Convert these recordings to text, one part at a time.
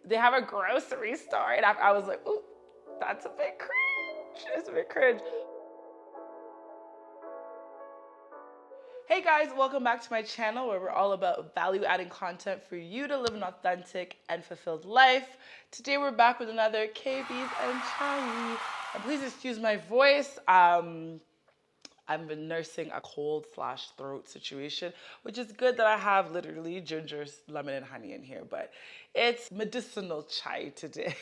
they have a grocery store, and I was like, ooh, that's a bit cringe. It's a bit cringe. Hey guys, welcome back to my channel where we're all about value-adding content for you to live an authentic and fulfilled life. Today we're back with another KBs Chai. And please excuse my voice. I've been nursing a cold/throat situation, which is good that I have literally ginger, lemon, and honey in here, but it's medicinal chai today.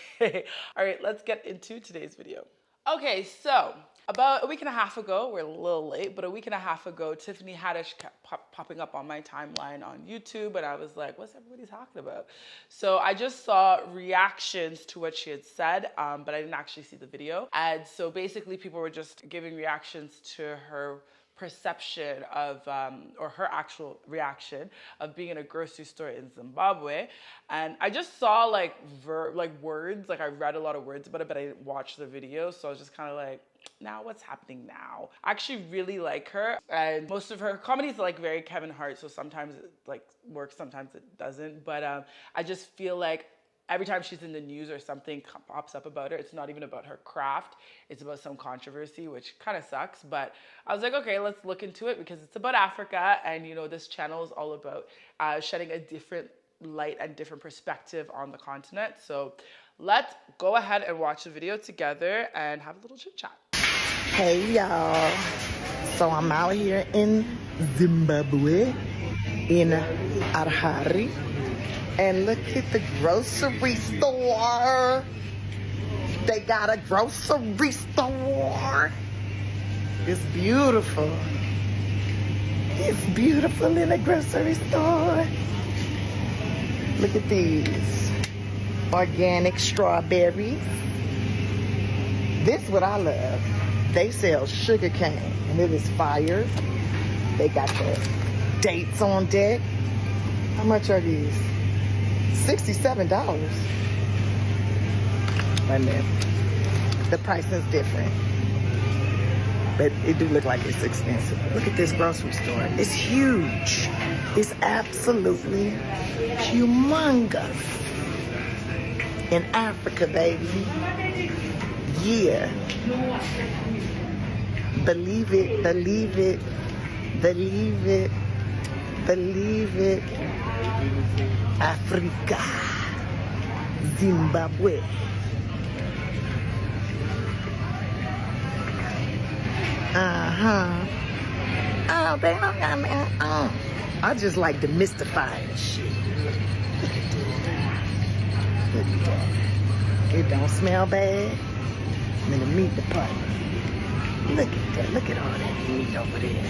All right, let's get into today's video. Okay, so about a week and a half ago, we're a little late, but a week and a half ago, Tiffany Hadish kept popping up on my timeline on YouTube, and I was like, what's everybody talking about? So I just saw reactions to what she had said, but I didn't actually see the video. And so basically people were just giving reactions to her perception of, or her actual reaction of being in a grocery store in Zimbabwe. And I just saw like words, like I read a lot of words about it, but I didn't watch the video. So I was just kind of like, now what's happening now? I actually really like her, and most of her comedy is like very Kevin Hart, so sometimes it like works, sometimes it doesn't. But I just feel like every time she's in the news or something pops up about her, it's not even about her craft, it's about some controversy, which kind of sucks. But I was like, okay, let's look into it because it's about Africa, and you know, this channel is all about shedding a different light and different perspective on the continent. So let's go ahead and watch the video together and have a little chit chat. Hey y'all, so I'm out here in Zimbabwe, in Harare, and look at the grocery store. They got a grocery store. It's beautiful. It's beautiful in a grocery store. Look at these organic strawberries. This is what I love. They sell sugar cane, and it is fire. They got the dates on deck. How much are these? $67. Wait a minute. The price is different, but it do look like it's expensive. Look at this grocery store. It's huge. It's absolutely humongous. In Africa, baby. Yeah. Believe it, believe it, believe it, believe it. Africa, Zimbabwe. Oh, they don't got me. I just like to mystify the shit. Look at that. It don't smell bad. I'm in the meat department. Look at that. Look at all that meat over there.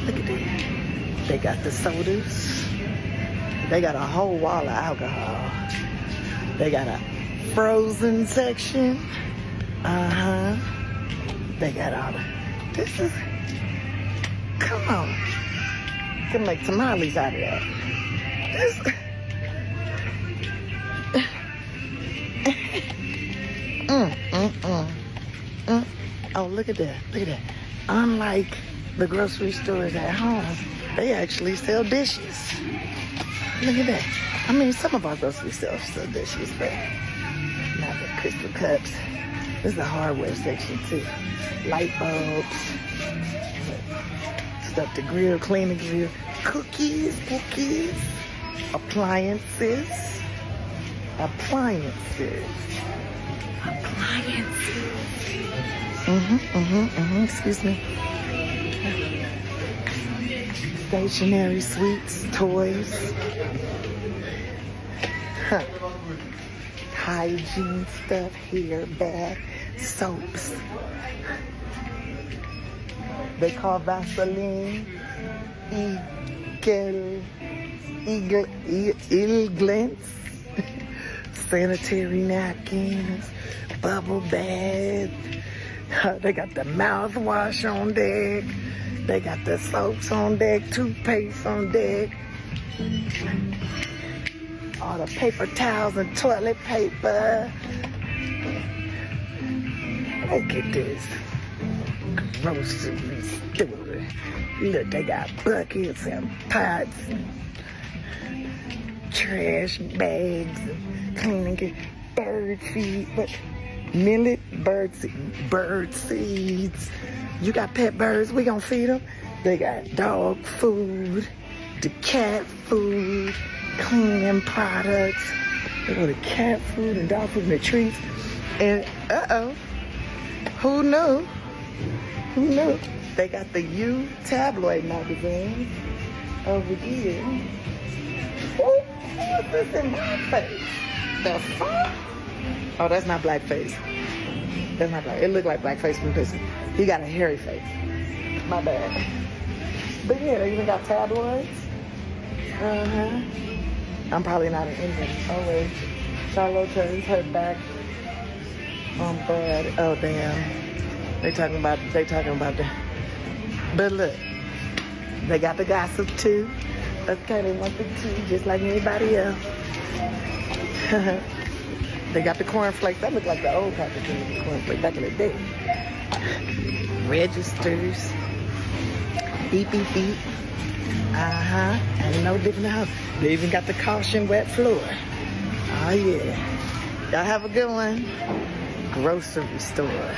Look at that. They got the sodas. They got a whole wall of alcohol. They got a frozen section. They got all the... This is... Come on. You can make tamales out of that. This... Oh, look at that. Look at that. Unlike the grocery stores at home, they actually sell dishes. Look at that. I mean, some of our grocery stores sell dishes, but not the crystal cups. This is the hardware section, too. Light bulbs. Stuff to grill, clean the grill. Cookies. Appliances. Excuse me. Stationery, sweets, toys. Hygiene stuff, hair, bag, soaps. They call Vaseline Eaglets. Sanitary napkins, bubble bath. They got the mouthwash on deck. They got the soaps on deck, toothpaste on deck. All the paper towels and toilet paper. Look at this grocery store. Look, they got buckets and pots and trash bags, cleaning and get bird feed, but millet, bird seeds. You got pet birds, we gonna feed them. They got dog food, the cat food, cleaning products. They go to cat food and dog food and the treats. And who knew? Who knew? They got the U tabloid magazine over here. Oh, what's this in blackface? The fuck? Oh, that's not blackface. That's not black. It looked like blackface from this. He got a hairy face. My bad. But yeah, they even got tabloids. I'm probably not an Indian. Oh wait. Charlotte turns her back on bad. Oh damn. They talking about the. But look, they got the gossip too. Okay, they want the tea just like anybody else. They got the cornflakes. That look like the old type of cornflakes back in the day. Registers. Beep, beep, beep. And no different house. They even got the caution wet floor. Oh yeah. Y'all have a good one. Grocery store.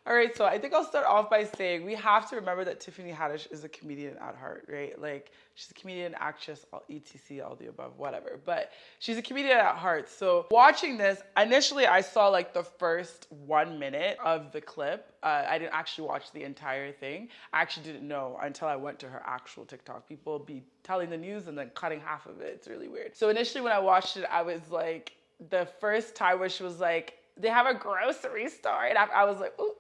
All right, so I think I'll start off by saying we have to remember that Tiffany Hadish is a comedian at heart, right? Like, she's a comedian, actress, etc., all the above, whatever. But she's a comedian at heart. So watching this, initially I saw like the first 1 minute of the clip. I didn't actually watch the entire thing. I actually didn't know until I went to her actual TikTok. People be telling the news and then cutting half of it. It's really weird. So initially when I watched it, I was like, the first time where she was like, they have a grocery store. And I was like, ooh.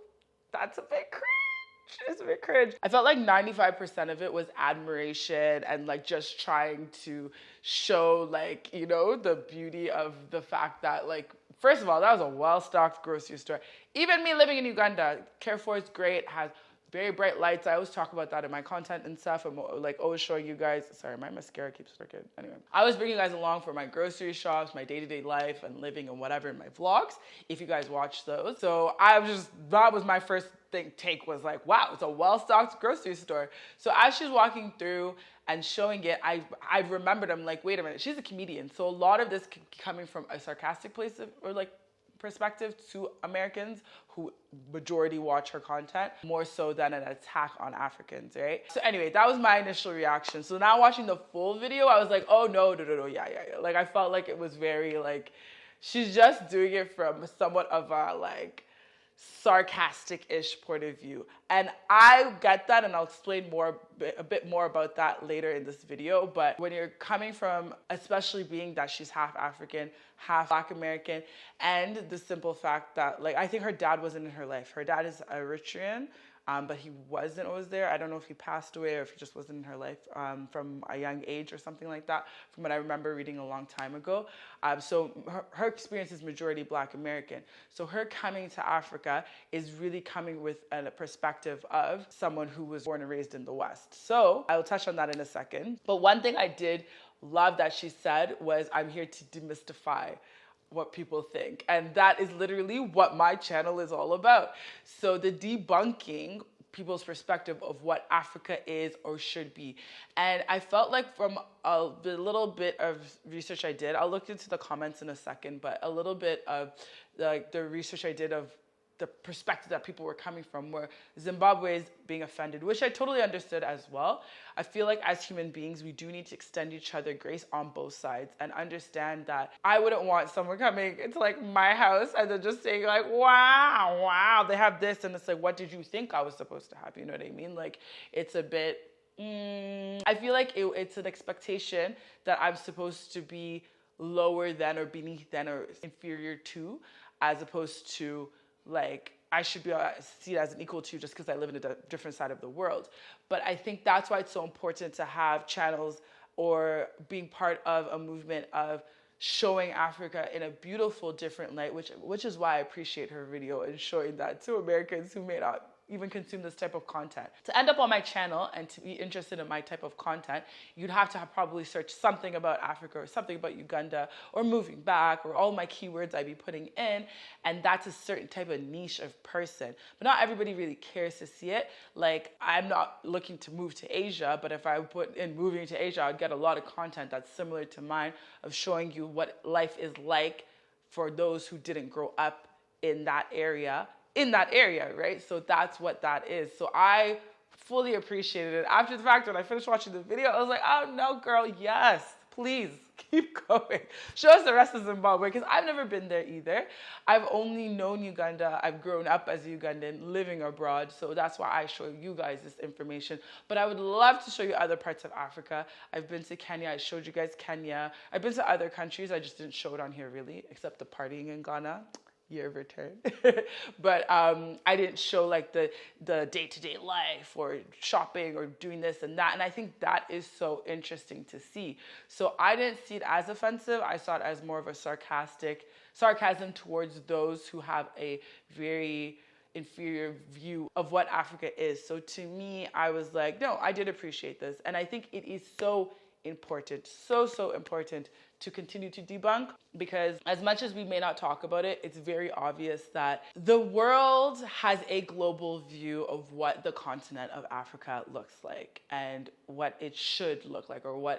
That's a bit cringe. It's a bit cringe. I felt like 95% of it was admiration and like just trying to show like, you know, the beauty of the fact that like, first of all, that was a well-stocked grocery store. Even me living in Uganda, Carrefour is great, has very bright lights. I always talk about that in my content and stuff. I'm like always showing you guys, sorry, my mascara keeps working. Anyway, I always bring you guys along for my grocery shops, my day-to-day life and living and whatever in my vlogs, if you guys watch those. So that was my first take was like, wow, it's a well-stocked grocery store. So as she's walking through and showing it, I remembered, I'm like, wait a minute, she's a comedian. So a lot of this coming from a sarcastic place or like perspective to Americans who majority watch her content more so than an attack on Africans, right? So anyway, that was my initial reaction. So now watching the full video, I was like, oh no, yeah. Like I felt like it was very like, she's just doing it from somewhat of a like sarcastic-ish point of view. And I get that, and I'll explain a bit more about that later in this video. But when you're coming from, especially being that she's half African, half Black American, and the simple fact that, like, I think her dad wasn't in her life. Her dad is Eritrean, but he wasn't always there. I don't know if he passed away or if he just wasn't in her life from a young age or something like that, from what I remember reading a long time ago. So her experience is majority Black American. So her coming to Africa is really coming with a perspective of someone who was born and raised in the West. So I will touch on that in a second. But one thing I did love that she said was, I'm here to demystify what people think. And that is literally what my channel is all about. So the debunking people's perspective of what Africa is or should be. And I felt like from the little bit of research I did, I'll look into the comments in a second, but a little bit of like the research I did of the perspective that people were coming from, where Zimbabwe is being offended, which I totally understood as well. I feel like as human beings, we do need to extend each other grace on both sides and understand that I wouldn't want someone coming into like my house and then just saying like, wow, they have this. And it's like, what did you think I was supposed to have? You know what I mean? Like, it's a bit, I feel like it's an expectation that I'm supposed to be lower than or beneath than or inferior to, as opposed to like, I should be seen as an equal to just because I live in a different side of the world. But I think that's why it's so important to have channels or being part of a movement of showing Africa in a beautiful, different light, which is why I appreciate her video and showing that to Americans who may not even consume this type of content. To end up on my channel and to be interested in my type of content, you'd have to probably search something about Africa or something about Uganda or moving back or all my keywords I'd be putting in. And that's a certain type of niche of person. But not everybody really cares to see it. Like, I'm not looking to move to Asia, but if I put in moving to Asia, I'd get a lot of content that's similar to mine of showing you what life is like for those who didn't grow up in that area, right? So that's what that is. So I fully appreciated it. After the fact, when I finished watching the video, I was like, oh no, girl, yes, please keep going. Show us the rest of Zimbabwe, because I've never been there either. I've only known Uganda. I've grown up as a Ugandan living abroad. So that's why I show you guys this information. But I would love to show you other parts of Africa. I've been to Kenya. I showed you guys Kenya. I've been to other countries. I just didn't show it on here really, except the partying in Ghana. Year of return. But I didn't show like the day-to-day life or shopping or doing this and that. And I think that is so interesting to see. So I didn't see it as offensive. I saw it as more of a sarcasm towards those who have a very inferior view of what Africa is. So to me, I was like, no, I did appreciate this. And I think it is so important, so important to continue to debunk, because as much as we may not talk about it, it's very obvious that the world has a global view of what the continent of Africa looks like and what it should look like, or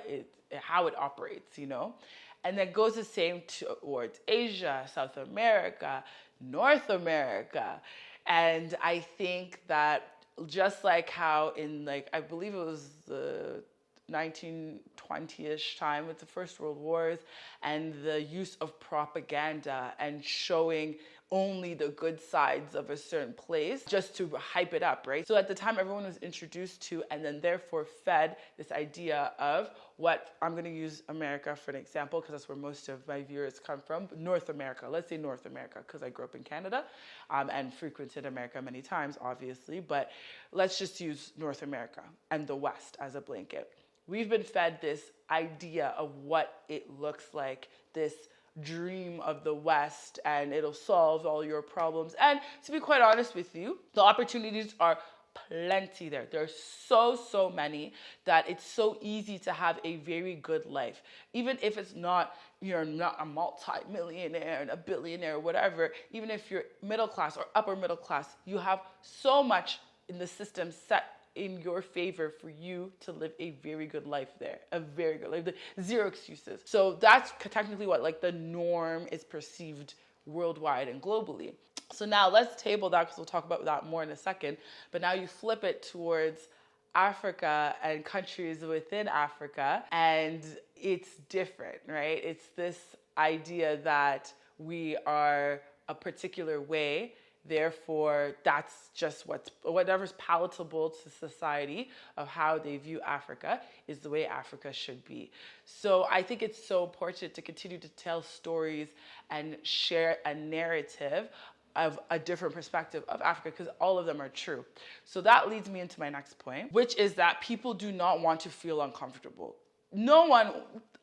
how it operates, you know? And that goes the same towards Asia, South America, North America. And I think that just like how in I believe it was the 1920-ish time with the First World Wars and the use of propaganda and showing only the good sides of a certain place just to hype it up, right? So at the time, everyone was introduced to and then therefore fed this idea of what, I'm going to use America for an example because that's where most of my viewers come from, North America. Let's say North America because I grew up in Canada and frequented America many times, obviously, but let's just use North America and the West as a blanket. We've been fed this idea of what it looks like, this dream of the West, and it'll solve all your problems. And to be quite honest with you, the opportunities are plenty there. There's so many that it's so easy to have a very good life. Even if it's not, you're not a multi-millionaire and a billionaire or whatever, even if you're middle class or upper middle class, you have so much in the system set in your favor for you to live a very good life there, a very good life, zero excuses. So that's technically what the norm is perceived worldwide and globally. So now let's table that because we'll talk about that more in a second. But now you flip it towards Africa and countries within Africa, and it's different, right? It's this idea that we are a particular way. Therefore, that's just whatever's palatable to society of how they view Africa is the way Africa should be. So I think it's so important to continue to tell stories and share a narrative of a different perspective of Africa, because all of them are true. So that leads me into my next point, which is that people do not want to feel uncomfortable. No one,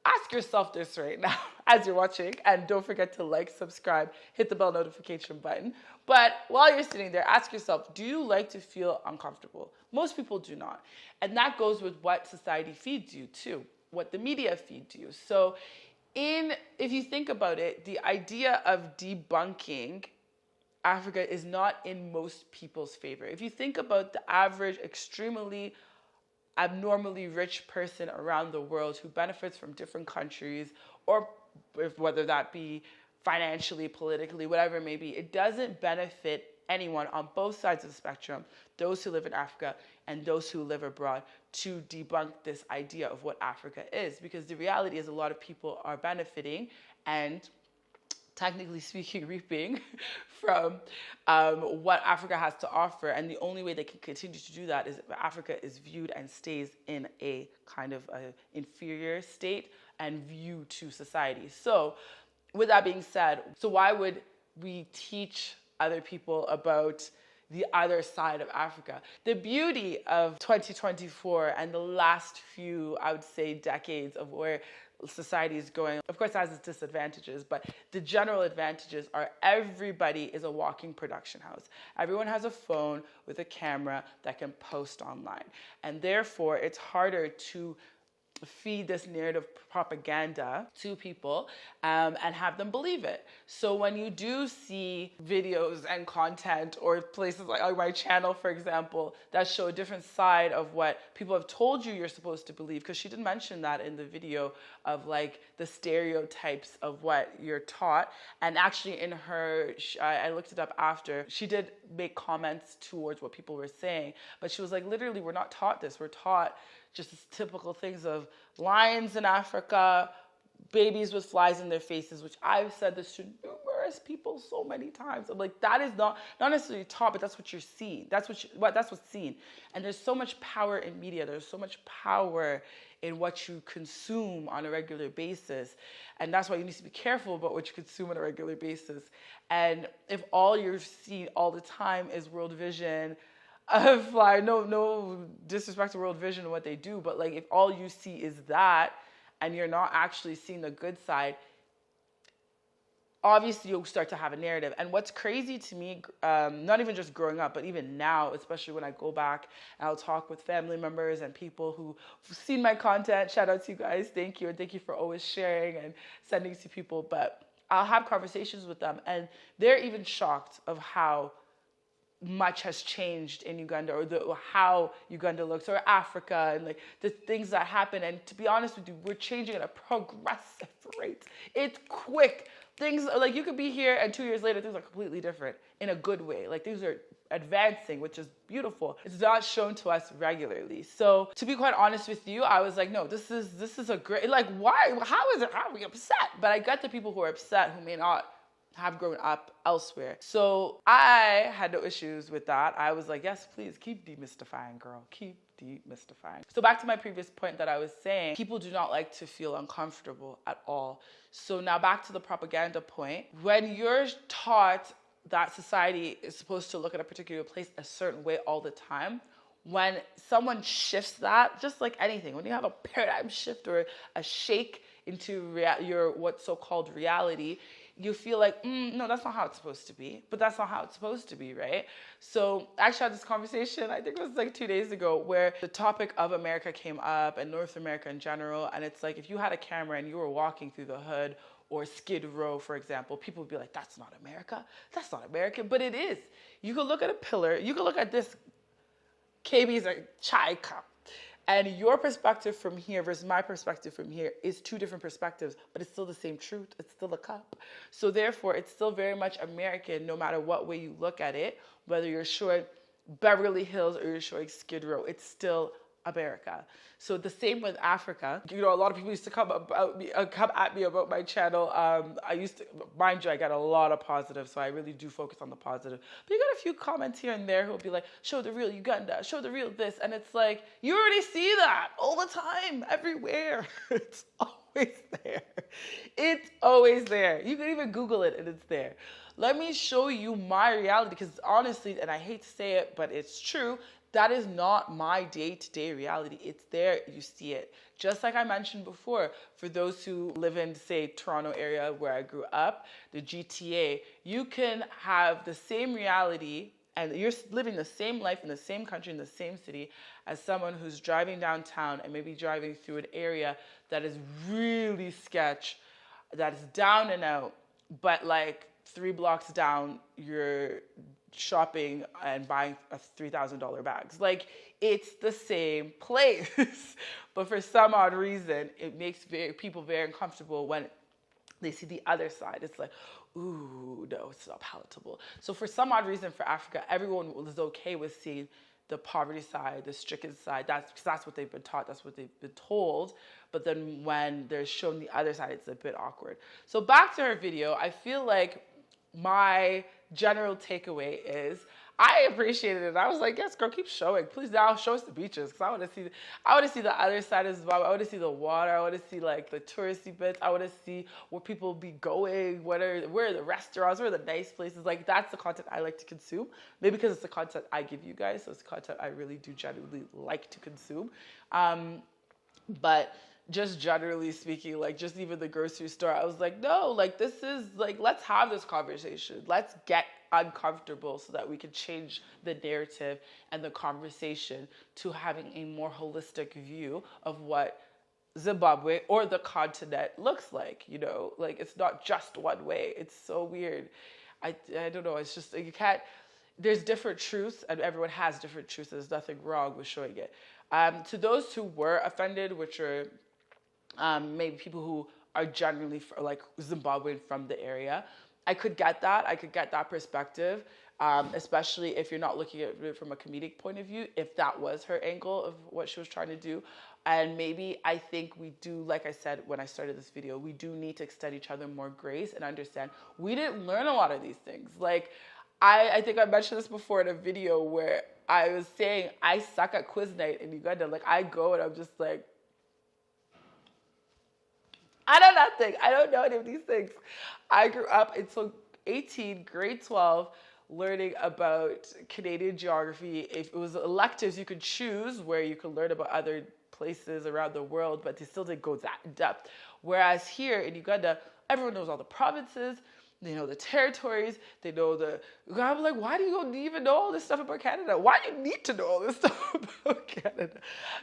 ask yourself this right now as you're watching, and don't forget to like, subscribe, hit the bell notification button. But while you're sitting there, ask yourself, do you like to feel uncomfortable? Most people do not. And that goes with what society feeds you too, what the media feeds you. So if you think about it, the idea of debunking Africa is not in most people's favor. If you think about the average, extremely abnormally rich person around the world who benefits from different countries, or whether that be financially, politically, whatever it may be, it doesn't benefit anyone on both sides of the spectrum, those who live in Africa and those who live abroad, to debunk this idea of what Africa is. Because the reality is a lot of people are benefiting and, technically speaking, reaping from what Africa has to offer. And the only way they can continue to do that is if Africa is viewed and stays in a kind of inferior state and view to society. So with that being said, so why would we teach other people about the other side of Africa. The beauty of 2024 and the last few, I would say, decades of where society is going, of course, it has its disadvantages, but the general advantages are everybody is a walking production house. Everyone has a phone with a camera that can post online. And therefore, it's harder to feed this narrative propaganda to people and have them believe it. So when you do see videos and content or places like my channel, for example, that show a different side of what people have told you you're supposed to believe, because she did mention that in the video of like the stereotypes of what you're taught. And actually in her, I looked it up after, she did make comments towards what people were saying, but she was like, literally, we're not taught this. We're taught just typical things of lions in Africa, babies with flies in their faces, which I've said this to numerous people so many times. I'm like, that is not necessarily taught, but that's what you're seeing. That's what's seen. And there's so much power in media. There's so much power in what you consume on a regular basis. And that's why you need to be careful about what you consume on a regular basis. And if all you're seeing all the time is World Vision, like no disrespect to World Vision and what they do, but like if all you see is that and you're not actually seeing the good side, obviously you'll start to have a narrative. And what's crazy to me, not even just growing up, but even now, especially when I go back and I'll talk with family members and people who've seen my content, shout out to you guys, thank you, and thank you for always sharing and sending to people, but I'll have conversations with them and they're even shocked of how much has changed in Uganda, or how Uganda looks, or Africa, and like the things that happen. And to be honest with you, we're changing at a progressive rate. It's quick. Things like you could be here and 2 years later, things are completely different in a good way. Like things are advancing, which is beautiful. It's not shown to us regularly. So to be quite honest with you, I was like, no, this is a great, like, why? How are we upset? But I get the people who are upset who may not have grown up elsewhere. So I had no issues with that. I was like, yes, please keep demystifying, girl. Keep demystifying. So back to my previous point that I was saying, people do not like to feel uncomfortable at all. So now back to the propaganda point. When you're taught that society is supposed to look at a particular place a certain way all the time, when someone shifts that, just like anything, when you have a paradigm shift or a shake into your what's so-called reality, you feel like, no, that's not how it's supposed to be. But that's not how it's supposed to be, right? So I actually had this conversation, I think it was like 2 days ago, where the topic of America came up and North America in general. And it's like, if you had a camera and you were walking through the hood or Skid Row, for example, people would be like, that's not America. That's not American. But it is. You could look at a pillar. You could look at this KBs Chai cup. And your perspective from here versus my perspective from here is two different perspectives, but it's still the same truth. It's still a cup. So therefore, it's still very much American no matter what way you look at it, whether you're showing Beverly Hills or you're showing Skid Row, it's still America. So the same with Africa. You know, a lot of people used to come at me about my channel. Mind you, I got a lot of positive, so I really do focus on the positive. But you got a few comments here and there who'll be like, show the real Uganda, show the real this. And it's like, you already see that all the time, everywhere. It's always there. It's always there. You can even Google it and it's there. Let me show you my reality, because honestly, and I hate to say it, but it's true, that is not my day-to-day reality. It's there, you see it. Just like I mentioned before, for those who live in, say, Toronto area where I grew up, the GTA, you can have the same reality and you're living the same life in the same country, in the same city, as someone who's driving downtown and maybe driving through an area that is really sketch, that is down and out, but like 3 blocks down, you're shopping and buying $3,000 bags. Like, it's the same place. But for some odd reason, it makes people very uncomfortable when they see the other side. It's like, ooh, no, it's not palatable. So for some odd reason for Africa, everyone was okay with seeing the poverty side, the stricken side. That's what they've been taught. That's what they've been told. But then when they're shown the other side, it's a bit awkward. So back to her video, I feel like my general takeaway is I appreciated it. I was like, yes, girl, keep showing. Please now show us the beaches. Because I want to see the other side of Zimbabwe. I want to see the water. I want to see like the touristy bits. I want to see where people be going, where are the restaurants, where are the nice places. Like that's the content I like to consume. Maybe because it's the content I give you guys. So it's the content I really do genuinely like to consume. But just generally speaking, like just even the grocery store, I was like, no, like this is like, let's have this conversation. Let's get uncomfortable so that we can change the narrative and the conversation to having a more holistic view of what Zimbabwe or the continent looks like, you know, like it's not just one way. It's so weird. I don't know. It's just, you can't, there's different truths and everyone has different truths. There's nothing wrong with showing it. To those who were offended, which are maybe people who are generally like Zimbabwean from the area, I could get that. I could get that perspective, especially if you're not looking at it from a comedic point of view, if that was her angle of what she was trying to do. And maybe I think we do, like I said when I started this video, we do need to extend each other more grace and understand we didn't learn a lot of these things. Like, I think I mentioned this before in a video where I was saying I suck at quiz night in Uganda. Like, I go and I'm just like, I know nothing. I don't know any of these things. I grew up until 18, grade 12, learning about Canadian geography. If it was electives, you could choose where you could learn about other places around the world, but they still didn't go that in depth. Whereas here in Uganda, everyone knows all the provinces. They know the territories. They know the. I'm like, why do you even know all this stuff about Canada? Why do you need to know all this stuff about Canada?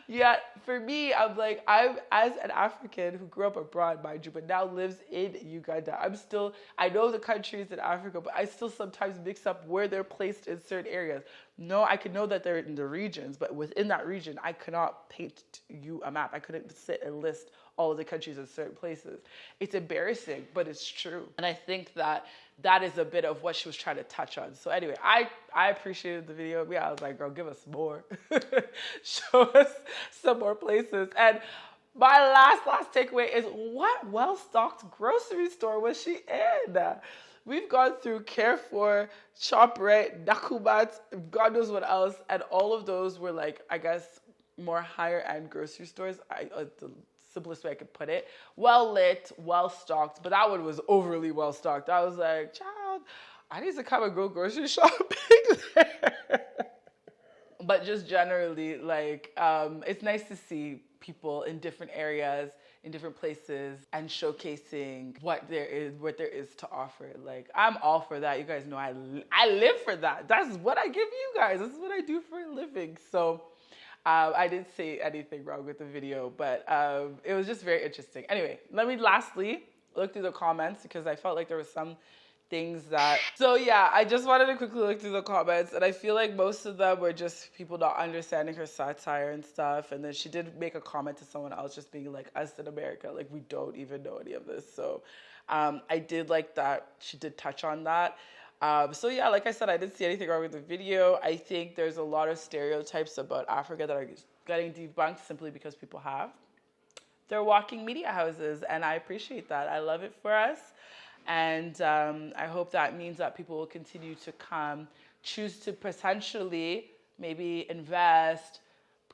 Yet for me, I'm like, I'm as an African who grew up abroad, mind you, but now lives in Uganda. I know the countries in Africa, but I still sometimes mix up where they're placed in certain areas. No, I can know that they're in the regions, but within that region, I cannot paint you a map. I couldn't sit and list all of the countries in certain places. It's embarrassing, but it's true. And I think that is a bit of what she was trying to touch on. So anyway, I appreciated the video. Yeah, I was like, girl, give us more. Show us some more places. And my last takeaway is, what well-stocked grocery store was she in? We've gone through Carrefour, ShopRite, Nakumat, God knows what else. And all of those were like, I guess, more higher-end grocery stores. The simplest way I could put it. Well lit, well stocked, but that one was overly well stocked. I was like, child, I need to come and go grocery shopping there. But just generally, like, it's nice to see people in different areas, in different places, and showcasing what there is to offer. Like, I'm all for that. You guys know I live for that. That's what I give you guys. This is what I do for a living. So I didn't say anything wrong with the video, but it was just very interesting. Anyway, let me lastly look through the comments because I felt like there was some things that... So yeah, I just wanted to quickly look through the comments, and I feel like most of them were just people not understanding her satire and stuff. And then she did make a comment to someone else just being like, us in America, like we don't even know any of this. So I did like that she did touch on that. So yeah, like I said, I didn't see anything wrong with the video. I think there's a lot of stereotypes about Africa that are getting debunked simply because people have. They're walking media houses, and I appreciate that. I love it for us. And I hope that means that people will continue to come, choose to potentially maybe invest,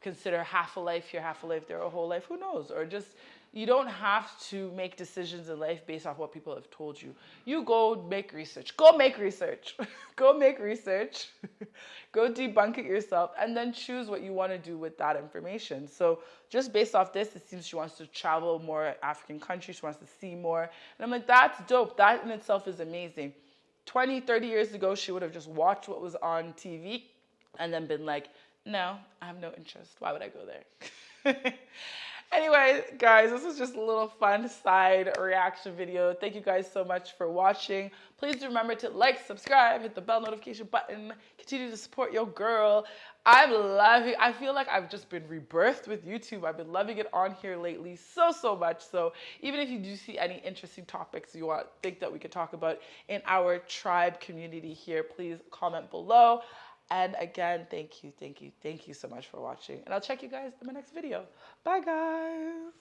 consider half a life here, half a life there, a whole life, who knows? Or just, you don't have to make decisions in life based off what people have told you. You go make research. Go make research. Go make research. Go debunk it yourself, and then choose what you want to do with that information. So just based off this, it seems she wants to travel more African countries. She wants to see more. And I'm like, that's dope. That in itself is amazing. 20, 30 years ago, she would have just watched what was on TV and then been like, no, I have no interest. Why would I go there? Anyway, guys, this was just a little fun side reaction video. Thank you guys so much for watching. Please remember to like, subscribe, hit the bell notification button, continue to support your girl. I feel like I've just been rebirthed with YouTube. I've been loving it on here lately so much. So even if you do see any interesting topics you think that we could talk about in our tribe community here, please comment below. And again, thank you so much for watching. And I'll check you guys in my next video. Bye, guys.